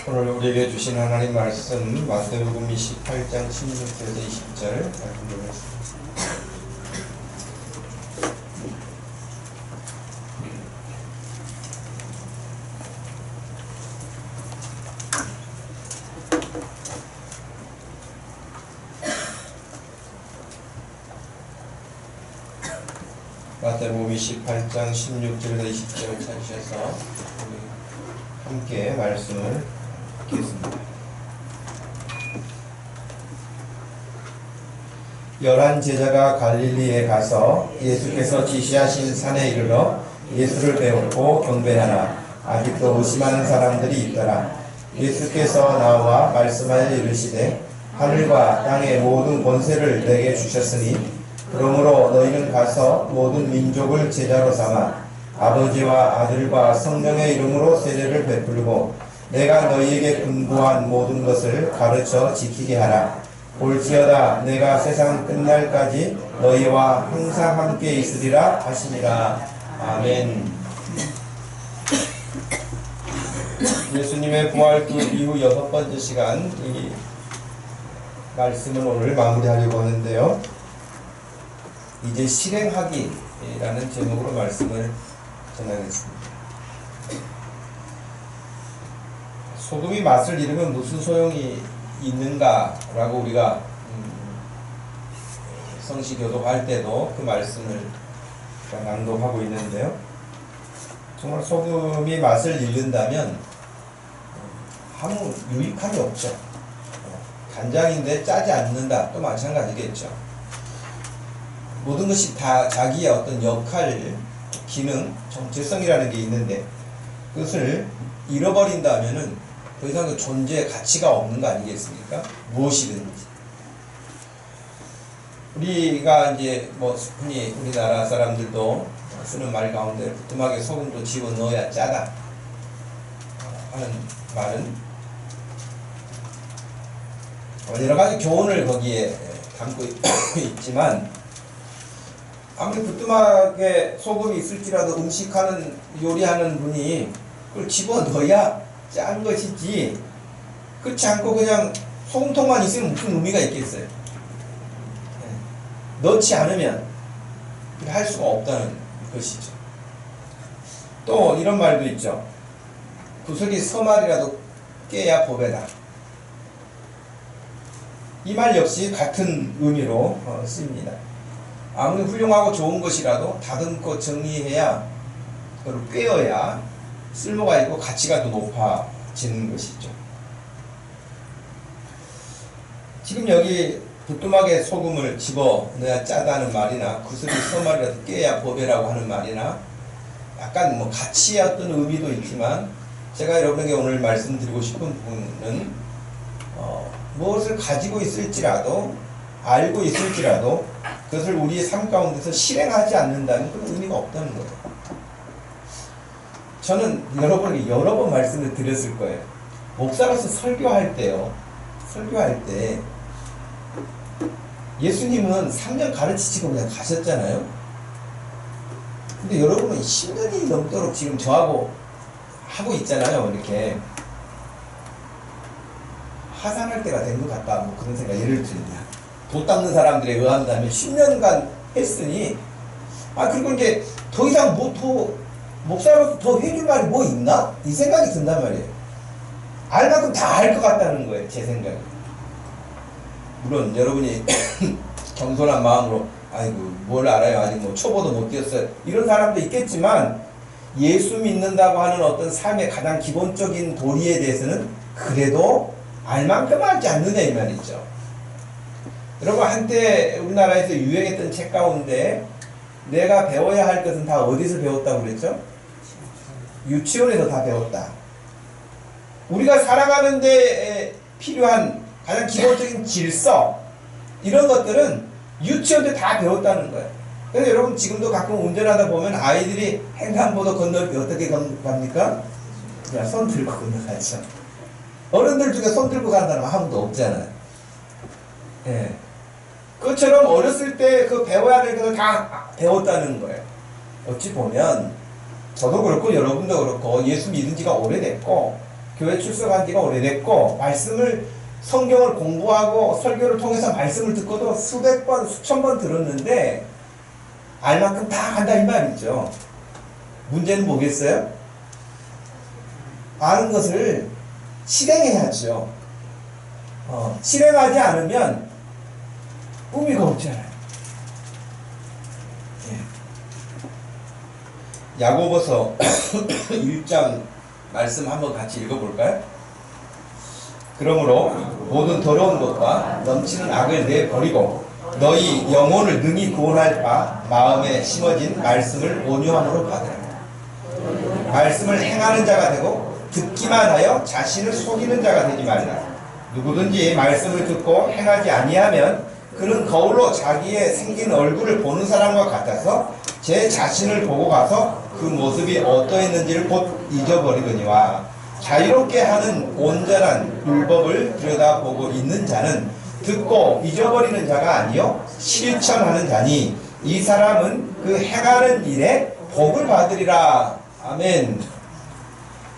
오늘 우리에게 주신 하나님 말씀 마태복음 28장 16절에서 20절 말씀드리겠습니다. 마태복음 28장 16절에서 20절을 찾으셔서 우리 함께 말씀을 읽겠습니다. 11 제자가 갈릴리에 가서 예수께서 지시하신 산에 이르러 예수를 배웠고 경배하나 아직도 의심하는 사람들이 있더라. 예수께서 나와 말씀하여 이르시되 하늘과 땅의 모든 권세를 내게 주셨으니 그러므로 너희는 가서 모든 민족을 제자로 삼아 아버지와 아들과 성령의 이름으로 세례를 베풀고 내가 너희에게 분부한 모든 것을 가르쳐 지키게 하라. 볼지어다 내가 세상 끝날까지 너희와 항상 함께 있으리라 하시니라. 아멘. 예수님의 부활 그 이후 6번째 시간 이 말씀을 오늘 마무리하려고 하는데요. 이제 실행하기라는 제목으로 말씀을 전하겠습니다. 소금이 맛을 잃으면 무슨 소용이 있는가라고 우리가 성시교독할 때도 그 말씀을 낭독하고 있는데요. 정말 소금이 맛을 잃는다면 아무 유익함이 없죠. 간장인데 짜지 않는다 또 마찬가지겠죠. 모든 것이 다 자기의 어떤 역할, 기능, 정체성이라는 게 있는데 그것을 잃어버린다면은 더 이상 그 존재의 가치가 없는 거 아니겠습니까? 무엇이든지. 우리가 이제 뭐 흔히 우리나라 사람들도 쓰는 말 가운데 부뚜막에 소금도 집어넣어야 짜다 하는 말은 여러 가지 교훈을 거기에 담고 있지만 아무리 부뚜막에 소금이 있을지라도 음식하는 요리하는 분이 그걸 집어넣어야 짠 것이지 그렇지 않고 그냥 소금통만 있으면 무슨 의미가 있겠어요. 넣지 않으면 할 수가 없다는 것이죠. 또 이런 말도 있죠. 구슬이 서말이라도 깨야 법에다. 이 말 역시 같은 의미로 쓰입니다. 아무리 훌륭하고 좋은 것이라도 다듬고 정리해야 그걸 꿰어야 쓸모가 있고 가치가 더 높아지는 것이죠. 지금 여기 부뚜막에 소금을 집어넣어야 짜다는 말이나 구슬이 서말이라도 꿰야 보배라고 하는 말이나 약간 뭐 가치의 어떤 의미도 있지만 제가 여러분에게 오늘 말씀드리고 싶은 부분은 무엇을 가지고 있을지라도 알고 있을지라도 그것을 우리의 삶 가운데서 실행하지 않는다면 그런 의미가 없다는 거예요. 저는 여러분에게 여러 번 말씀을 드렸을 거예요. 목사로서 설교할 때요. 설교할 때 예수님은 3년 가르치시고 그냥 가셨잖아요. 근데 여러분은 10년이 넘도록 지금 저하고 하고 있잖아요. 이렇게 하산할 때가 된 것 같다. 뭐 그런 생각. 예를 들면 도 닦는 사람들에 의한다면 10년간 했으니 그리고 이제 더 이상 목사로서 더 해줄 말이 뭐 있나? 이 생각이 든단 말이에요. 알 만큼 다 알 것 같다는 거예요. 제 생각이. 물론 여러분이 겸손한 마음으로 아이고 뭘 알아요. 아직 뭐 초보도 못 뛰었어요. 이런 사람도 있겠지만 예수 믿는다고 하는 어떤 삶의 가장 기본적인 도리에 대해서는 그래도 알 만큼 알지 않느냐 이 말이죠. 여러분 한때 우리나라에서 유행했던 책 가운데 내가 배워야 할 것은 다 어디서 배웠다고 그랬죠? 유치원에서 다 배웠다. 우리가 살아가는 데 필요한 가장 기본적인 질서 이런 것들은 유치원 때 다 배웠다는 거예요. 그래서 여러분 지금도 가끔 운전하다 보면 아이들이 횡단보도 건널 때 어떻게 갑니까? 그냥 손 들고 건너가죠. 어른들 중에 손 들고 가는 사람 아무도 없잖아요. 예. 그것처럼 어렸을 때 그 배워야 될 것을 다 배웠다는 거예요. 어찌 보면 저도 그렇고 여러분도 그렇고 예수 믿은 지가 오래됐고 교회 출석한 지가 오래됐고 말씀을 성경을 공부하고 설교를 통해서 말씀을 듣고도 수백 번, 수천 번 들었는데 알 만큼 다 안다 이 말이죠. 문제는 뭐겠어요? 아는 것을 실행해야죠. 실행하지 않으면 의미가 없잖아요. 예. 야고보서 1장 말씀 한번 같이 읽어볼까요? 그러므로 모든 더러운 것과 넘치는 악을 내버리고 너희 영혼을 능히 구원할 바 마음에 심어진 말씀을 온유함으로 받으라. 말씀을 행하는 자가 되고 듣기만 하여 자신을 속이는 자가 되지 말라. 누구든지 말씀을 듣고 행하지 아니하면 그는 거울로 자기의 생긴 얼굴을 보는 사람과 같아서 제 자신을 보고 가서 그 모습이 어떠했는지를 곧 잊어버리거니와 자유롭게 하는 온전한 율법을 들여다보고 있는 자는 듣고 잊어버리는 자가 아니요 실천하는 자니 이 사람은 그 행하는 일에 복을 받으리라. 아멘.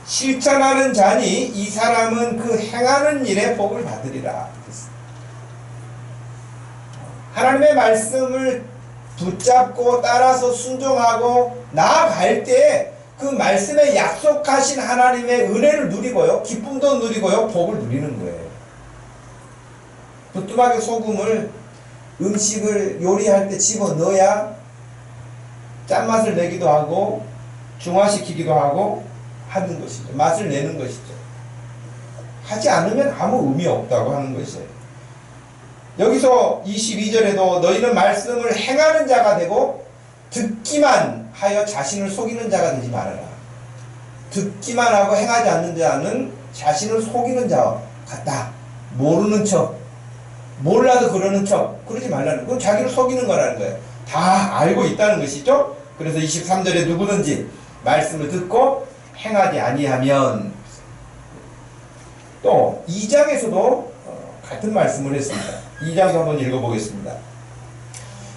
실천하는 자니 이 사람은 그 행하는 일에 복을 받으리라. 하나님의 말씀을 붙잡고 따라서 순종하고 나아갈 때 그 말씀에 약속하신 하나님의 은혜를 누리고요, 기쁨도 누리고요, 복을 누리는 거예요. 부뚜막에 소금을 음식을 요리할 때 집어넣어야 짠맛을 내기도 하고 중화시키기도 하고 하는 것이죠. 맛을 내는 것이죠. 하지 않으면 아무 의미 없다고 하는 것이에요. 여기서 22절에도 너희는 말씀을 행하는 자가 되고 듣기만 하여 자신을 속이는 자가 되지 말아라. 듣기만 하고 행하지 않는 자는 자신을 속이는 자 같다. 모르는 척, 몰라도 그러는 척, 그러지 말라는, 그건 자기를 속이는 거라는 거예요. 다 알고 있다는 것이죠. 그래서 23절에 누구든지 말씀을 듣고 행하지 아니하면, 또 2장에서도 같은 말씀을 했습니다. 2장 한번 읽어보겠습니다.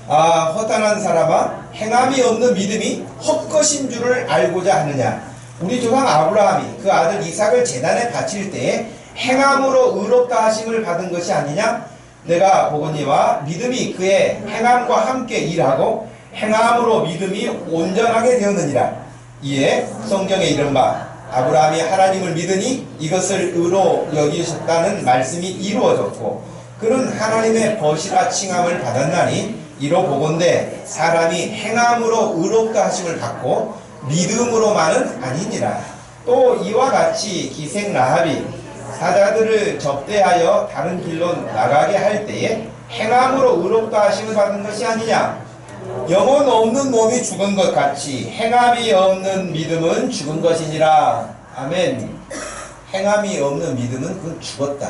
허탄한 사람아, 행함이 없는 믿음이 헛것인 줄을 알고자 하느냐. 우리 조상 아브라함이 그 아들 이삭을 제단에 바칠 때에 행함으로 의롭다 하심을 받은 것이 아니냐. 내가 보거니와 믿음이 그의 행함과 함께 일하고 행함으로 믿음이 온전하게 되었느니라. 이에 성경에 이른 바 아브라함이 하나님을 믿으니 이것을 의로 여기셨다는 말씀이 이루어졌고 그는 하나님의 벗이라 칭함을 받았나니 이로 보건대 사람이 행함으로 의롭다 하심을 받고 믿음으로만은 아니니라. 또 이와 같이 기생 라합이 사자들을 접대하여 다른 길로 나가게 할 때에 행함으로 의롭다 하심을 받은 것이 아니냐. 영혼 없는 몸이 죽은 것 같이 행함이 없는 믿음은 죽은 것이니라. 아멘. 행함이 없는 믿음은 그건 죽었다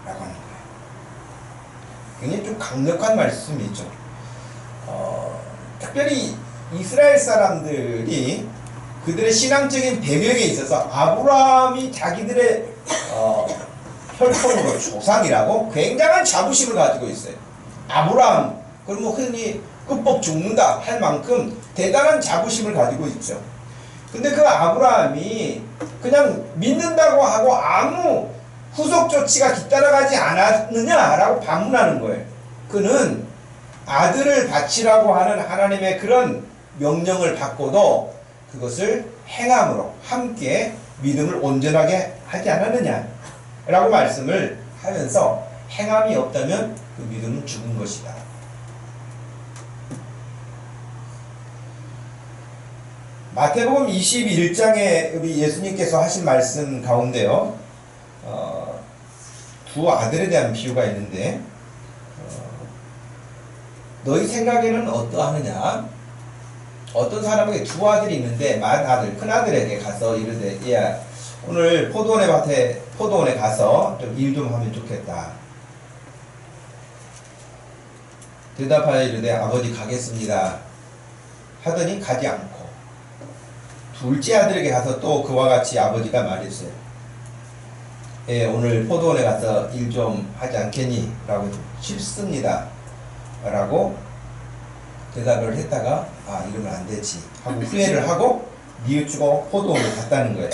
라고 하는 거예요. 굉장히 좀 강력한 말씀이죠. 특별히 이스라엘 사람들이 그들의 신앙적인 배경에 있어서 아브라함이 자기들의 혈통으로 조상이라고 굉장한 자부심을 가지고 있어요. 아브라함, 그럼 뭐 흔히 끝복 죽는다 할 만큼 대단한 자부심을 가지고 있죠. 근데 그 아브라함이 그냥 믿는다고 하고 아무 후속 조치가 뒤따라가지 않았느냐라고 반문하는 거예요. 그는 아들을 바치라고 하는 하나님의 그런 명령을 받고도 그것을 행함으로 함께 믿음을 온전하게 하지 않았느냐라고 말씀을 하면서 행함이 없다면 그 믿음은 죽은 것이다. 마태복음 21장에 우리 예수님께서 하신 말씀 가운데요, 두 아들에 대한 비유가 있는데, 너희 생각에는 어떠하느냐? 어떤 사람에게 두 아들이 있는데 맏아들, 큰아들에게 가서 이르되, 야, 오늘 포도원에 가서 좀 일 좀 하면 좋겠다. 대답하여 이르되, 아버지 가겠습니다 하더니 가지 않고, 둘째 아들에게 가서 또 그와 같이 아버지가 말했어요. 예, 오늘 포도원에 가서 일 좀 하지 않겠니? 라고 싫습니다 라고 대답을 했다가, 이러면 안 되지 하고 후회를 하고 뉘우치고 포도원을 갔다는 거예요.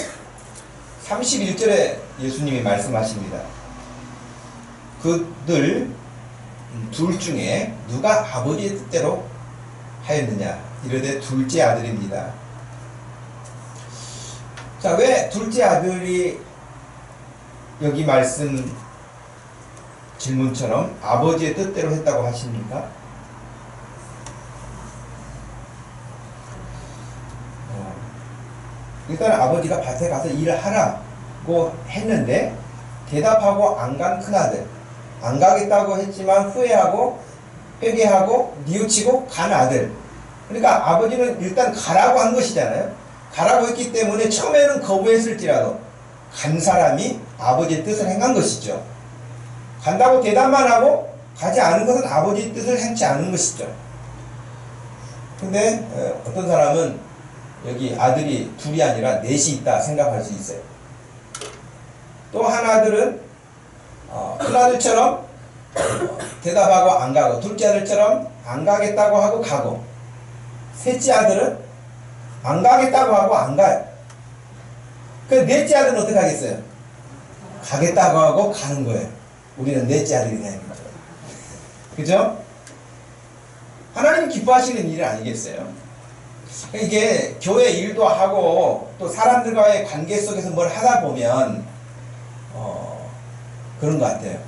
31절에 예수님이 말씀하십니다. 그들 둘 중에 누가 아버지의 뜻대로 하였느냐? 이르되 둘째 아들입니다. 자, 왜 둘째 아들이 여기 말씀 질문처럼 아버지의 뜻대로 했다고 하십니까? 일단 아버지가 밭에 가서 일을 하라고 했는데 대답하고 안 간 큰아들, 안 가겠다고 했지만 후회하고 회개하고 뉘우치고 간 아들. 그러니까 아버지는 일단 가라고 한 것이잖아요. 가라고 했기 때문에 처음에는 거부했을지라도 간 사람이 아버지의 뜻을 행한 것이죠. 간다고 대답만 하고 가지 않은 것은 아버지의 뜻을 행치 않은 것이죠. 근데 어떤 사람은 여기 아들이 둘이 아니라 넷이 있다 생각할 수 있어요. 또 한 아들은 큰아들처럼 대답하고 안 가고, 둘째 아들처럼 안 가겠다고 하고 가고, 셋째 아들은 안 가겠다고 하고 안 가요. 그 넷째 아들은 어떻게 하겠어요? 가겠다고 하고 가는 거예요. 우리는 넷째 아들이 되는 거죠. 그죠? 하나님이 기뻐하시는 일 아니겠어요? 이게 교회 일도 하고 또 사람들과의 관계 속에서 뭘 하다 보면 그런 것 같아요.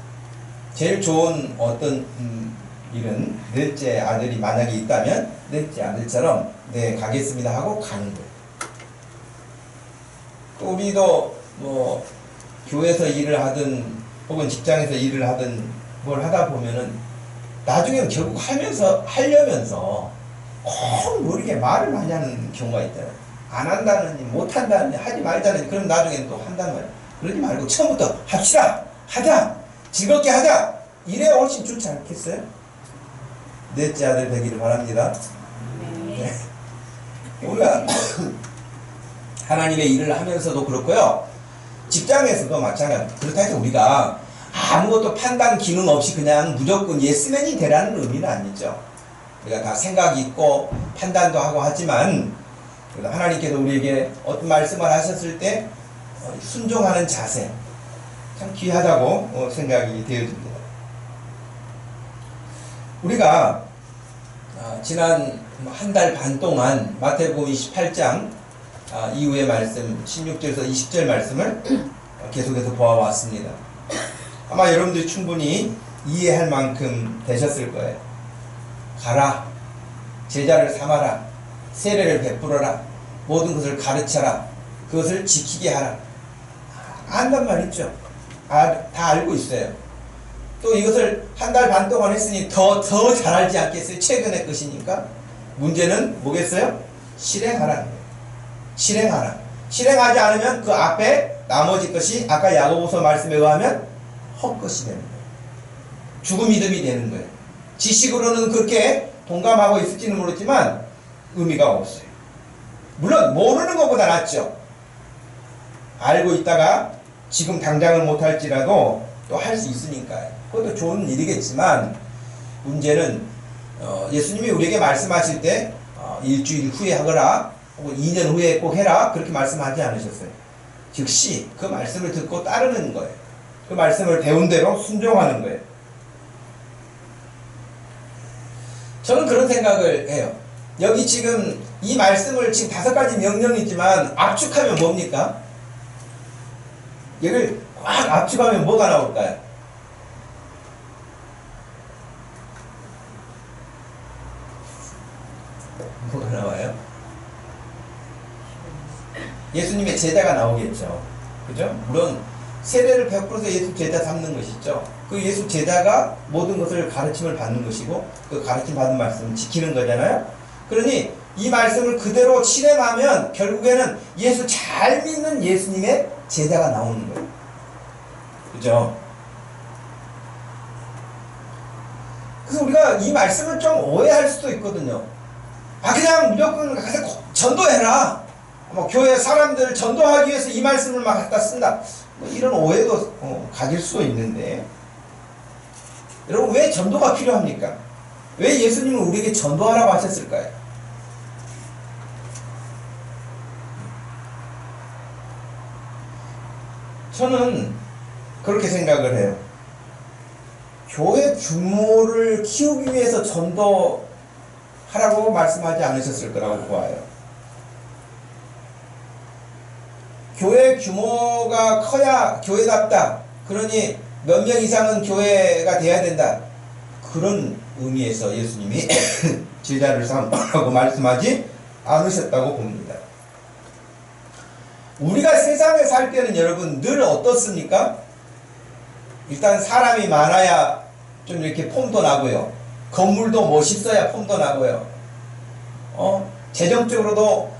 제일 좋은 어떤 일은 넷째 아들이 만약에 있다면 넷째 아들처럼 네 가겠습니다 하고 가는 거예요. 우리도 뭐 교회에서 일을 하든 혹은 직장에서 일을 하든 뭘 하다 보면은 나중에 결국 하려면서 꼭 뭐 이렇게 말을 많이 하는 경우가 있잖아요. 안 한다느니 못 한다느니 하지 말자느니 그럼 나중에 또 한단 말이에요. 그러지 말고 처음부터 합시다, 하자, 즐겁게 하자, 이래야 훨씬 좋지 않겠어요? 넷째 아들 되기를 바랍니다. 네. 우리가 하나님의 일을 하면서도 그렇고요, 직장에서도 마찬가지. 그렇다 해서 우리가 아무것도 판단 기능 없이 그냥 무조건 예스맨이 되라는 의미는 아니죠. 우리가 다 생각이 있고 판단도 하고 하지만 하나님께서 우리에게 어떤 말씀을 하셨을 때 순종하는 자세 참 귀하다고 생각이 되어집니다. 우리가 지난 한 달 반 동안 마태복음 28장 이후의 말씀 16절에서 20절 말씀을 계속해서 보아왔습니다. 아마 여러분들이 충분히 이해할 만큼 되셨을 거예요. 가라, 제자를 삼아라, 세례를 베풀어라, 모든 것을 가르쳐라, 그것을 지키게 하라. 안단 말이죠. 다 알고 있어요. 또 이것을 한 달 반 동안 했으니 더 잘 알지 않겠어요? 최근의 것이니까. 문제는 뭐겠어요? 실행하라는 거예요. 실행하라. 실행하지 않으면 그 앞에 나머지 것이 아까 야고보서 말씀에 의하면 헛것이 되는 거예요. 죽음 믿음이 되는 거예요. 지식으로는 그렇게 동감하고 있을지는 모르지만 의미가 없어요. 물론 모르는 것보다 낫죠. 알고 있다가 지금 당장은 못할지라도 또 할 수 있으니까요. 그것도 좋은 일이겠지만 문제는 예수님이 우리에게 말씀하실 때 일주일 후에 하거라 혹은 2년 후에 꼭 해라 그렇게 말씀하지 않으셨어요. 즉시 그 말씀을 듣고 따르는 거예요. 그 말씀을 배운 대로 순종하는 거예요. 저는 그런 생각을 해요. 여기 지금 이 말씀을 지금 5가지 명령이지만 압축하면 뭡니까? 여기를 꽉 압축하면 뭐가 나올까요? 뭐가 나와요? 예수님의 제자가 나오겠죠. 그죠? 물론 세례를 베풀어서 예수 제자 삼는 것이죠. 그 예수 제자가 모든 것을 가르침을 받는 것이고 그 가르침 받은 말씀을 지키는 거잖아요. 그러니 이 말씀을 그대로 실행하면 결국에는 예수 잘 믿는 예수님의 제자가 나오는 거예요. 그죠? 그래서 우리가 이 말씀을 좀 오해할 수도 있거든요. 그냥 무조건 가서 전도해라. 뭐 교회 사람들 전도하기 위해서 이 말씀을 막 갖다 쓴다. 뭐 이런 오해도 가질 수도 있는데, 여러분 왜 전도가 필요합니까? 왜 예수님은 우리에게 전도하라고 하셨을까요? 저는 그렇게 생각을 해요. 교회 규모를 키우기 위해서 전도하라고 말씀하지 않으셨을 거라고 보아요. 교회 규모가 커야 교회답다. 그러니 몇 명 이상은 교회가 돼야 된다. 그런 의미에서 예수님이 제자를 삼으라고 말씀하지 않으셨다고 봅니다. 우리가 세상에 살 때는 여러분 늘 어떻습니까? 일단 사람이 많아야 좀 이렇게 폼도 나고요. 건물도 멋있어야 폼도 나고요. 재정적으로도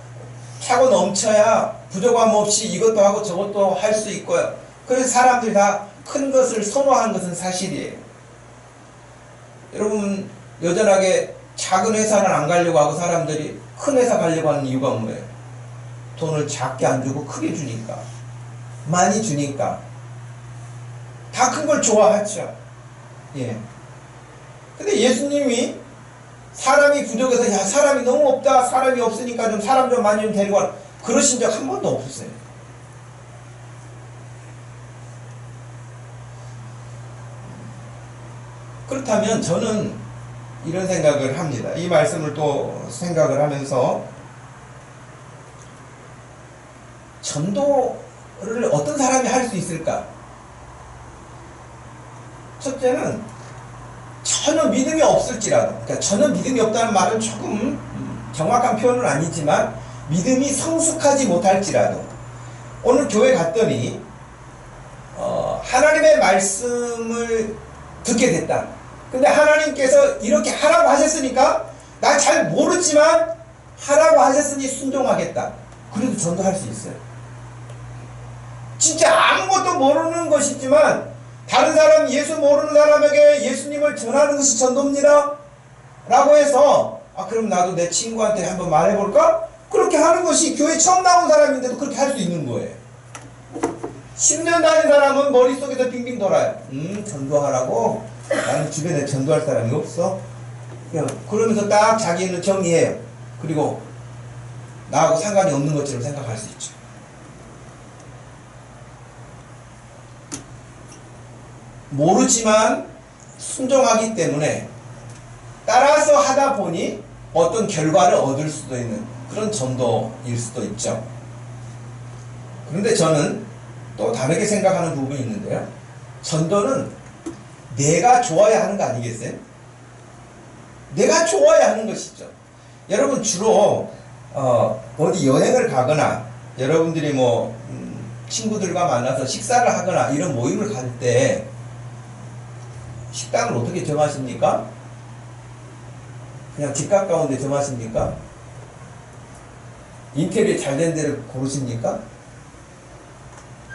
차고 넘쳐야 부족함 없이 이것도 하고 저것도 할 수 있고요. 그래서 사람들이 다 큰 것을 선호하는 것은 사실이에요. 여러분 여전하게 작은 회사는 안 가려고 하고 사람들이 큰 회사 가려고 하는 이유가 뭐예요? 돈을 작게 안 주고 크게 주니까, 많이 주니까. 다 큰 걸 좋아하죠. 예. 근데 예수님이 사람이 부족해서 야 사람이 너무 없다, 사람이 없으니까 좀 사람 좀 많이 좀 데리고 와, 그러신 적 한 번도 없으세요. 그렇다면 저는 이런 생각을 합니다. 이 말씀을 또 생각을 하면서 전도를 어떤 사람이 할 수 있을까? 첫째는 전혀 믿음이 없을지라도, 그러니까 전혀 믿음이 없다는 말은 조금 정확한 표현은 아니지만 믿음이 성숙하지 못할지라도, 오늘 교회 갔더니 하나님의 말씀을 듣게 됐다. 근데 하나님께서 이렇게 하라고 하셨으니까 나 잘 모르지만 하라고 하셨으니 순종하겠다. 그래도 전도할 수 있어요. 진짜 아무것도 모르는 것이지만 다른 사람, 예수 모르는 사람에게 예수님을 전하는 것이 전도입니다 라고 해서 그럼 나도 내 친구한테 한번 말해볼까? 그렇게 하는 것이, 교회 처음 나온 사람인데도 그렇게 할 수 있는 거예요. 10년 다닌 사람은 머릿속에서 빙빙 돌아요. 전도하라고? 나는 주변에 전도할 사람이 없어? 그러면서 딱 자기는 정리해요. 그리고 나하고 상관이 없는 것처럼 생각할 수 있죠. 모르지만 순종하기 때문에 따라서 하다 보니 어떤 결과를 얻을 수도 있는 그런 전도일 수도 있죠. 그런데 저는 또 다르게 생각하는 부분이 있는데요. 전도는 내가 좋아야 하는 거 아니겠어요? 내가 좋아야 하는 것이죠. 여러분 주로 어디 여행을 가거나 여러분들이 뭐 친구들과 만나서 식사를 하거나 이런 모임을 갈 때 식당을 어떻게 정하십니까? 그냥 집 가까운 데 정하십니까? 인테리어 잘 된 데를 고르십니까?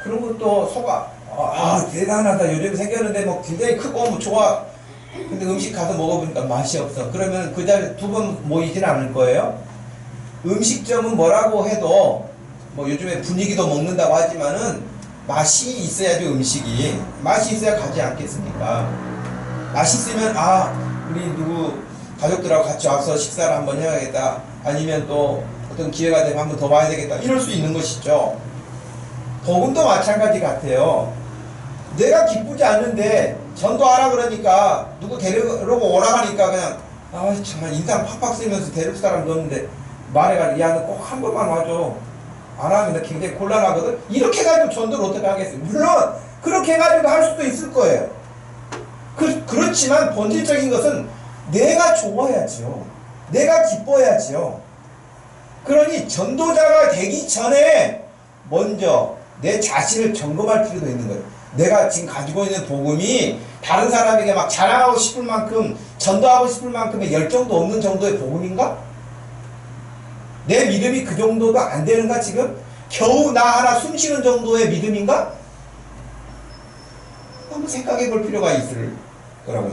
그런 것도 대단하다. 요즘 생겼는데 뭐 굉장히 크고 뭐 좋아. 근데 음식 가서 먹어보니까 맛이 없어. 그러면 그 자리에 두 번 모이진 않을 거예요. 음식점은 뭐라고 해도 뭐 요즘에 분위기도 먹는다고 하지만은 맛이 있어야죠. 음식이 맛이 있어야 가지 않겠습니까? 맛있으면 우리 누구 가족들하고 같이 와서 식사를 한번 해야겠다, 아니면 또 어떤 기회가 되면 한번 더 와야 되겠다, 이럴 수 있는 것이죠. 복음도 마찬가지 같아요. 내가 기쁘지 않는데 전도하라 그러니까 누구 데리고 오라 하니까 그냥 정말 인상 팍팍 쓰면서 데릴 사람도 없는데 말해가지고 야 너 꼭 한 번만 와줘, 안 하면 나 굉장히 곤란하거든, 이렇게 해가지고 전도를 어떻게 하겠어요? 물론 그렇게 해가지고 할 수도 있을 거예요. 그렇지만 본질적인 것은 내가 좋아야죠. 내가 기뻐야죠. 그러니 전도자가 되기 전에 먼저 내 자신을 점검할 필요도 있는 거예요. 내가 지금 가지고 있는 복음이 다른 사람에게 막 자랑하고 싶을 만큼, 전도하고 싶을 만큼의 열정도 없는 정도의 복음인가? 내 믿음이 그 정도도 안 되는가 지금? 겨우 나 하나 숨쉬는 정도의 믿음인가? 한번 생각해 볼 필요가 있을 거라고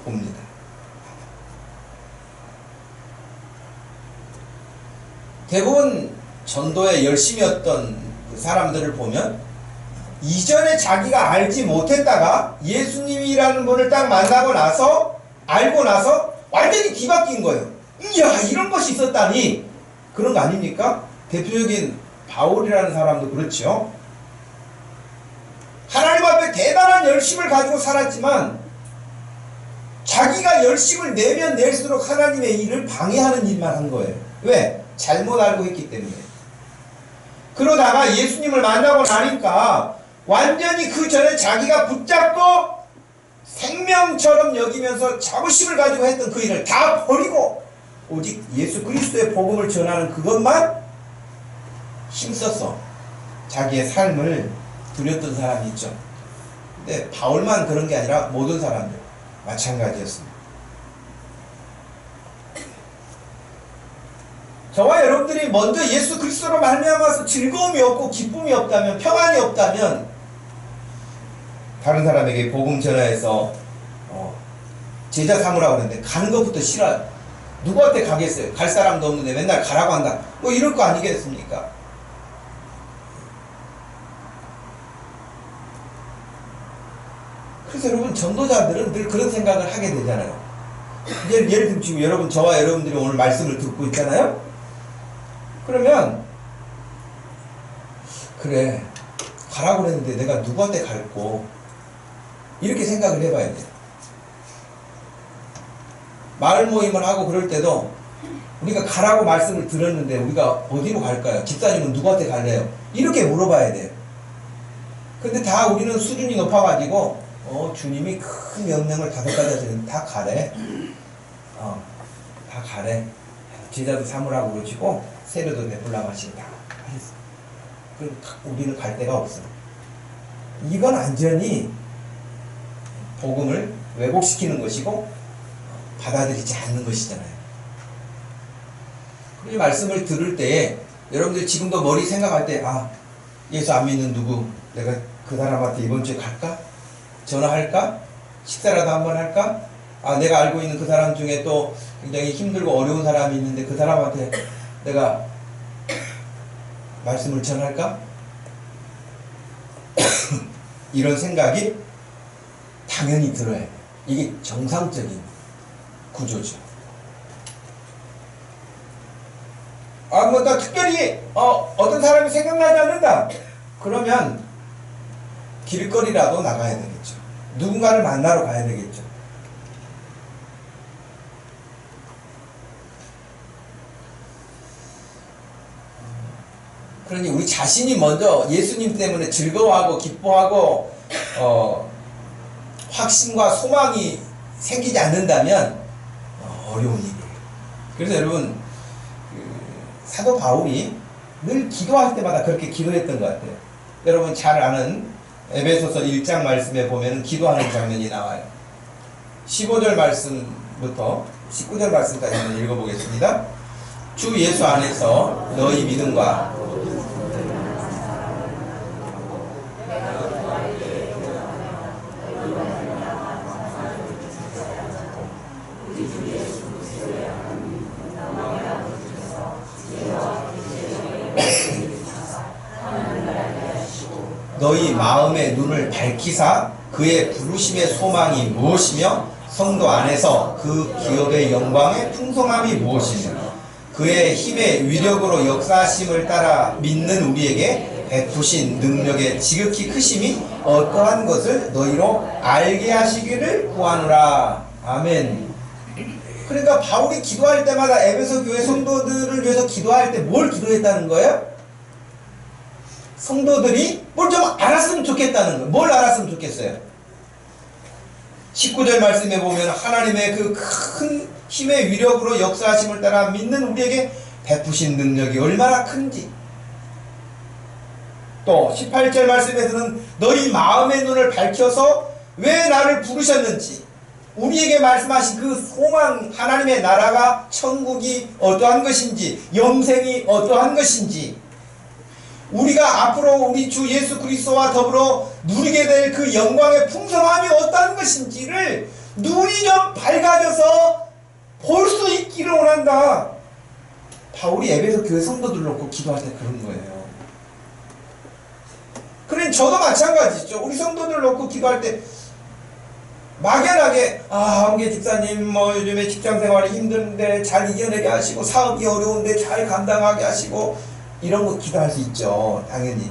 봅니다. 대부분 전도에 열심히 했던 그 사람들을 보면 이전에 자기가 알지 못했다가 예수님이라는 분을 딱 만나고 나서, 알고 나서 완전히 뒤바뀐 거예요. 이야, 이런 것이 있었다니, 그런 거 아닙니까? 대표적인 바울이라는 사람도 그렇죠. 엄청난 열심을 가지고 살았지만 자기가 열심을 내면 낼수록 하나님의 일을 방해하는 일만 한 거예요. 왜? 잘못 알고 했기 때문에. 그러다가 예수님을 만나고 나니까 완전히 그 전에 자기가 붙잡고 생명처럼 여기면서 자부심을 가지고 했던 그 일을 다 버리고 오직 예수 그리스도의 복음을 전하는 그것만 힘써서 자기의 삶을 드렸던 사람이 있죠. 근데 바울만 그런 게 아니라 모든 사람들 마찬가지였습니다. 저와 여러분들이 먼저 예수 그리스도로 말미암아서 즐거움이 없고 기쁨이 없다면, 평안이 없다면 다른 사람에게 복음 전하해서 제자 삼으라고 하는데 가는 것부터 싫어요. 누구한테 가겠어요? 갈 사람도 없는데 맨날 가라고 한다. 뭐 이럴 거 아니겠습니까? 그래서 여러분, 전도자들은 늘 그런 생각을 하게 되잖아요. 예를 들면 지금 여러분, 저와 여러분들이 오늘 말씀을 듣고 있잖아요. 그러면 그래, 가라고 그랬는데 내가 누구한테 갈고, 이렇게 생각을 해봐야 돼요. 마을 모임을 하고 그럴 때도 우리가 가라고 말씀을 들었는데 우리가 어디로 갈까요? 집사님은 누구한테 갈래요? 이렇게 물어봐야 돼요. 근데 다 우리는 수준이 높아가지고 주님이 큰 명령을 5가지 하시는데 다 가래. 다 가래. 제자도 삼으라고 그러시고 세례도 베풀라고 하신다. 그럼 우리는 갈 데가 없어. 이건 완전히 복음을 왜곡시키는 것이고 받아들이지 않는 것이잖아요. 이 말씀을 들을 때에 여러분들 지금도 머리 생각할 때 예수 안 믿는 누구, 내가 그 사람한테 이번 주에 갈까? 전화할까? 식사라도 한번 할까? 내가 알고 있는 그 사람 중에 또 굉장히 힘들고 어려운 사람이 있는데 그 사람한테 내가 말씀을 전할까? 이런 생각이 당연히 들어야 돼요. 이게 정상적인 구조죠. 나 특별히 어떤 사람이 생각나지 않는다. 그러면 길거리라도 나가야 되겠죠. 누군가를 만나러 가야 되겠죠. 그러니 우리 자신이 먼저 예수님 때문에 즐거워하고 기뻐하고 확신과 소망이 생기지 않는다면 어려운 일이에요. 그래서 여러분, 사도 바울이 늘 기도할 때마다 그렇게 기도했던 것 같아요. 여러분 잘 아는 에베소서 1장 말씀에 보면 기도하는 장면이 나와요. 15절 말씀부터 19절 말씀까지 한번 읽어보겠습니다. 주 예수 안에서 너희 믿음과 너희 마음의 눈을 밝히사 그의 부르심의 소망이 무엇이며 성도 안에서 그 기업의 영광의 풍성함이 무엇이며 그의 힘의 위력으로 역사하심을 따라 믿는 우리에게 베푸신 능력의 지극히 크심이 어떠한 것을 너희로 알게 하시기를 구하노라. 아멘. 그러니까 바울이 기도할 때마다 에베소 교회 성도들을 위해서 기도할 때 뭘 기도했다는 거예요? 성도들이 뭘 좀 알았으면 좋겠다는 거예요. 뭘 알았으면 좋겠어요? 19절 말씀에 보면 하나님의 그 큰 힘의 위력으로 역사하심을 따라 믿는 우리에게 베푸신 능력이 얼마나 큰지, 또 18절 말씀에서는 너희 마음의 눈을 밝혀서 왜 나를 부르셨는지, 우리에게 말씀하신 그 소망, 하나님의 나라가, 천국이 어떠한 것인지, 영생이 어떠한 것인지, 우리가 앞으로 우리 주 예수 그리스도와 더불어 누리게 될 그 영광의 풍성함이 어떠한 것인지를 눈이 좀 밝아져서 볼 수 있기를 원한다. 바울이 에베소 교회 성도들 놓고 기도할 때 그런 거예요. 그러니 저도 마찬가지죠. 우리 성도들 놓고 기도할 때 막연하게 한계 집사님 요즘에 직장생활이 힘든데 잘 이겨내게 하시고 사업이 어려운데 잘 감당하게 하시고 이런 거 기도할 수 있죠. 당연히.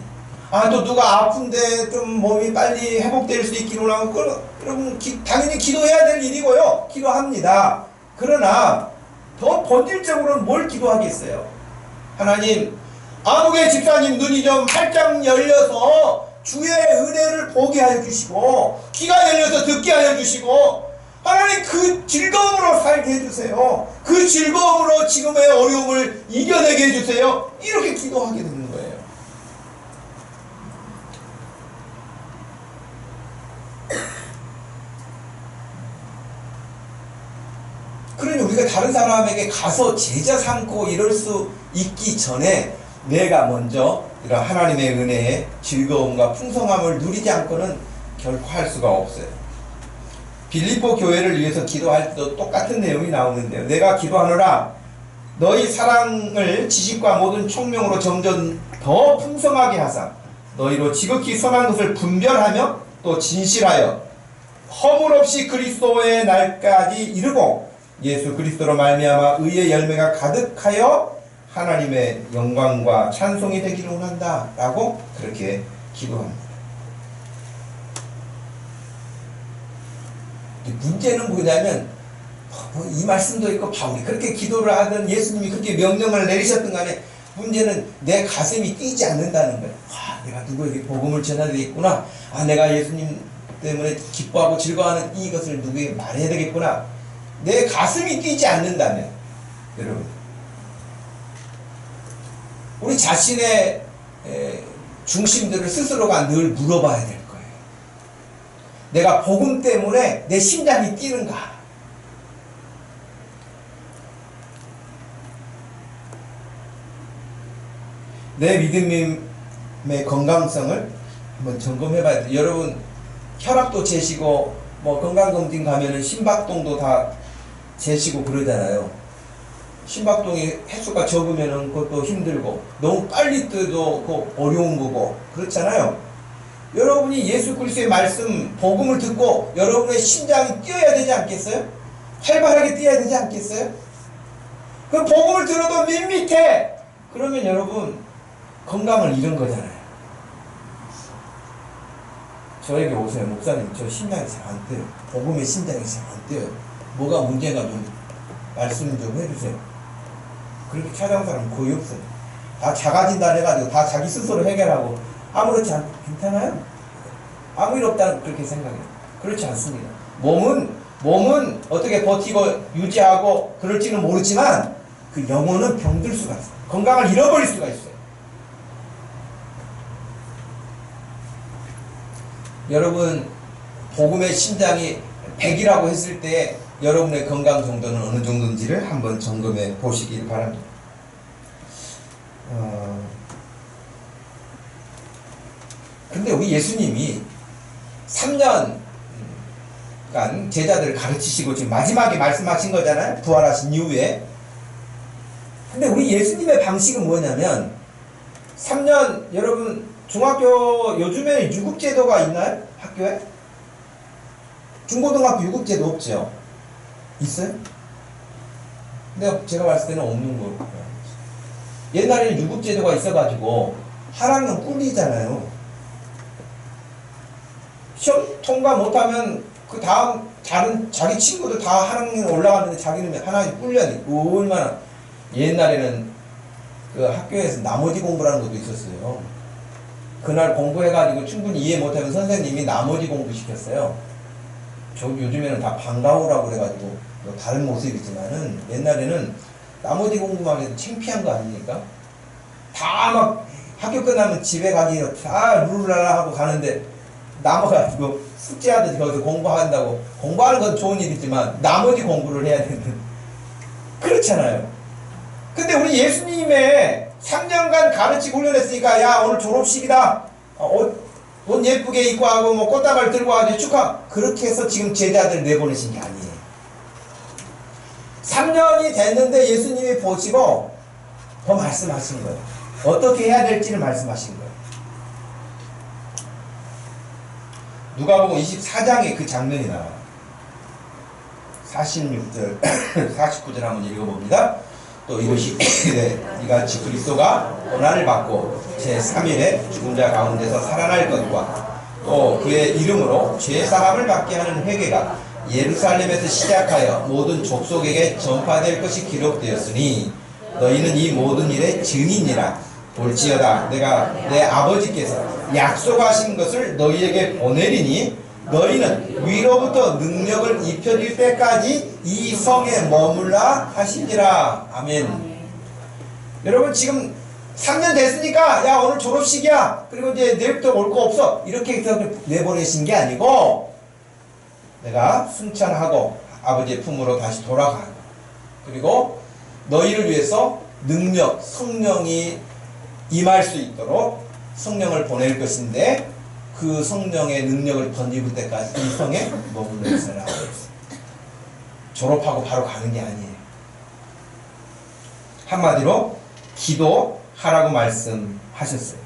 아, 또 누가 아픈데 좀 몸이 빨리 회복될 수 있기를 원하고, 여러분, 당연히 기도해야 될 일이고요. 기도합니다. 그러나, 더 본질적으로는 뭘 기도하겠어요? 하나님, 아무개 집사님 눈이 좀 활짝 열려서 주의 은혜를 보게 하여 주시고, 귀가 열려서 듣게 하여 주시고, 하나님 그 즐거움으로 살게 해주세요. 그 즐거움으로 지금의 어려움을 이겨내게 해주세요. 이렇게 기도하게 되는 거예요. 그러니 우리가 다른 사람에게 가서 제자 삼고 이럴 수 있기 전에 내가 먼저 이런 하나님의 은혜의 즐거움과 풍성함을 누리지 않고는 결코 할 수가 없어요. 빌립보 교회를 위해서 기도할 때도 똑같은 내용이 나오는데요. 내가 기도하노라 너희 사랑을 지식과 모든 총명으로 점점 더 풍성하게 하사 너희로 지극히 선한 것을 분별하며 또 진실하여 허물 없이 그리스도의 날까지 이르고 예수 그리스도로 말미암아 의의 열매가 가득하여 하나님의 영광과 찬송이 되기를 원한다 라고 그렇게 기도합니다. 문제는 뭐냐면 이 말씀도 있고 바울이 그렇게 기도를 하든 예수님이 그렇게 명령을 내리셨든 간에 문제는 내 가슴이 뛰지 않는다는 거예요. 내가 누구에게 복음을 전해야 되겠구나. 내가 예수님 때문에 기뻐하고 즐거워하는 이것을 누구에게 말해야 되겠구나. 내 가슴이 뛰지 않는다면 여러분 우리 자신의 중심들을 스스로가 늘 물어봐야 될 거예요. 내가 복음 때문에 내 심장이 뛰는가? 내 믿음의 건강성을 한번 점검해 봐야 돼요. 여러분 혈압도 재시고 뭐 건강검진 가면은 심박동도 다 재시고 그러잖아요. 심박동이 횟수가 적으면은 그것도 힘들고 너무 빨리 뛰어도 그 어려운 거고 그렇잖아요. 여러분이 예수 그리스도의 말씀 복음을 듣고 여러분의 심장이 뛰어야 되지 않겠어요? 활발하게 뛰어야 되지 않겠어요? 그 복음을 들어도 밋밋해. 그러면 여러분 건강을 잃은 거잖아요. 저에게 오세요. 목사님 저 심장이 잘 안 뛰어요. 복음의 심장이 잘 안 뛰어요. 뭐가 문제가 좀 말씀 좀 해주세요. 그렇게 찾아온 사람은 거의 없어요. 다 자가진단 해가지고 다 자기 스스로 해결하고 아무렇지 않고 괜찮아요? 아무 일 없다는 그렇게 생각해요. 그렇지 않습니다. 몸은 어떻게 버티고 유지하고 그럴지는 모르지만 그 영혼은 병들 수가 있어요. 건강을 잃어버릴 수가 있어요. 여러분 복음의 심장이 100이라고 했을 때 여러분의 건강 정도는 어느 정도인지를 한번 점검해 보시길 바랍니다. 근데 우리 예수님이 3년간 제자들을 가르치시고 지금 마지막에 말씀하신 거잖아요. 부활하신 이후에. 근데 우리 예수님의 방식은 뭐냐면 3년 여러분 중학교 요즘에 유급제도가 있나요? 학교에? 중고등학교 유급제도 없죠? 있어요? 근데 제가 봤을 때는 없는 거예요. 옛날에는 유급제도가 있어가지고 한 학년 꿀리잖아요. 시험 통과 못하면 그 다음 다른 자기 친구들 다 한 학년 올라갔는데 자기는 한 학년 꿀려니 얼마나. 옛날에는 그 학교에서 나머지 공부라는 것도 있었어요. 그날 공부해가지고 충분히 이해 못하면 선생님이 나머지 공부 시켰어요. 저 요즘에는 다 방과후라고 그래가지고 다른 모습이지만은 옛날에는 나머지 공부만 해도 창피한 거 아닙니까? 다 막 학교 끝나면 집에 가기 다 룰랄라 하고 가는데 남아가지고 숙제하듯이 거기서 공부한다고. 공부하는 건 좋은 일이지만 나머지 공부를 해야 되는 그렇잖아요. 근데 우리 예수님의 3년간 가르치고 훈련했으니까 야 오늘 졸업식이다. 옷 예쁘게 입고 하고 뭐 꽃다발 들고 와가지고 축하. 그렇게 해서 지금 제자들 내보내신 게 아니에요. 3년이 됐는데 예수님이 보시고 더 말씀하신 거예요. 어떻게 해야 될지를 말씀하신 거예요. 누가복음 24장에 그 장면이 나와요. 46절 49절 한번 읽어봅니다. 또 이러시되 이같이 그리스도가 고난을 받고 제3일에 죽은 자 가운데서 살아날 것과 또 그의 이름으로 죄사함을 받게 하는 회개가 예루살렘에서 시작하여 모든 족속에게 전파될 것이 기록되었으니 너희는 이 모든 일의 증인이라. 볼지어다 내가 내 아버지께서 약속하신 것을 너희에게 보내리니 너희는 위로부터 능력을 입혀질 때까지 이 성에 머물라 하시니라. 아멘. 여러분 지금 3년 됐으니까 야 오늘 졸업식이야 그리고 이제 내일부터 올 거 없어 이렇게 해서 내보내신 게 아니고 내가 승천하고 아버지의 품으로 다시 돌아가고 그리고 너희를 위해서 능력 성령이 임할 수 있도록 성령을 보낼 것인데 그 성령의 능력을 덧입을 때까지 이 성에 머물러 있으라고 했어요. 졸업하고 바로 가는 게 아니에요. 한마디로 기도하라고 말씀하셨어요.